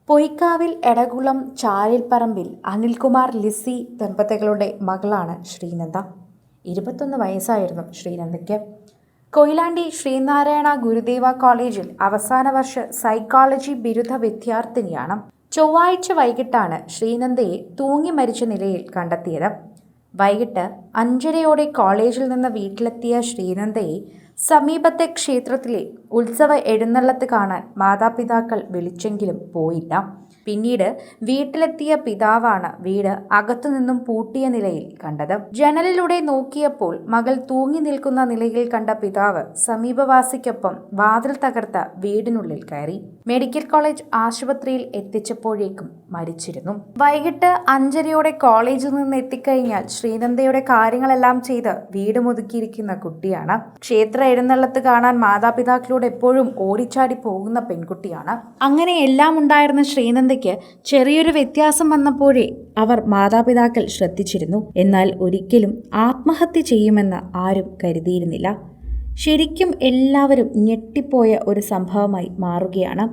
പൊയ്ക്കാവിൽ എടകുളം ചാലിൽപ്പറമ്പിൽ അനിൽകുമാർ ലിസി ദമ്പതികളുടെ മകളാണ് ശ്രീനന്ദ. 21 വയസ്സായിരുന്നു ശ്രീനന്ദയ്ക്ക്. കൊയിലാണ്ടി ശ്രീനാരായണ ഗുരുദേവ കോളേജിൽ അവസാന വർഷ സൈക്കോളജി ബിരുദ വിദ്യാർത്ഥിനിയാണ്. ചൊവ്വാഴ്ച വൈകിട്ടാണ് ശ്രീനന്ദയെ തൂങ്ങി മരിച്ച നിലയിൽ കണ്ടെത്തിയത്. വൈകിട്ട് 5:30 കോളേജിൽ നിന്ന് വീട്ടിലെത്തിയ ശ്രീനന്ദയെ സമീപത്തെ ക്ഷേത്രത്തിലെ ഉത്സവ എഴുന്നള്ളത്ത് കാണാൻ മാതാപിതാക്കൾ വിളിച്ചെങ്കിലും പോയില്ല. പിന്നീട് വീട്ടിലെത്തിയ പിതാവാണ് വീട് അകത്തുനിന്നും പൂട്ടിയ നിലയിൽ കണ്ടത്. ജനലിലൂടെ നോക്കിയപ്പോൾ മകൾ തൂങ്ങി നിൽക്കുന്ന നിലയിൽ കണ്ട പിതാവ് സമീപവാസിക്കൊപ്പം വാതിൽ തകർത്ത വീടിനുള്ളിൽ കയറി. മെഡിക്കൽ കോളേജ് ആശുപത്രിയിൽ എത്തിച്ചപ്പോഴേക്കും മരിച്ചിരുന്നു. വൈകിട്ട് 5:30 കോളേജിൽ നിന്ന് എത്തിക്കഴിഞ്ഞാൽ ശ്രീനന്ദയുടെ കാര്യങ്ങളെല്ലാം ചെയ്ത് വീട് മുതുക്കിയിരിക്കുന്ന കുട്ടിയാണ്. ക്ഷേത്ര എഴുന്നള്ളത്ത് കാണാൻ മാതാപിതാക്കളോട് എപ്പോഴും ഓടിച്ചാടി പോകുന്ന പെൺകുട്ടിയാണ്. അങ്ങനെ എല്ലാം ഉണ്ടായിരുന്ന ശ്രീനന്ദയ്ക്ക് ചെറിയൊരു വ്യത്യാസം വന്നപ്പോഴേ അവർ മാതാപിതാക്കൾ ശ്രദ്ധിച്ചിരുന്നു. എന്നാൽ ഒരിക്കലും ആത്മഹത്യ ചെയ്യുമെന്ന് ആരും കരുതിയിരുന്നില്ല. ശരിക്കും എല്ലാവരും ഞെട്ടിപ്പോയ ഒരു സംഭവമായി മാറുകയാണ്.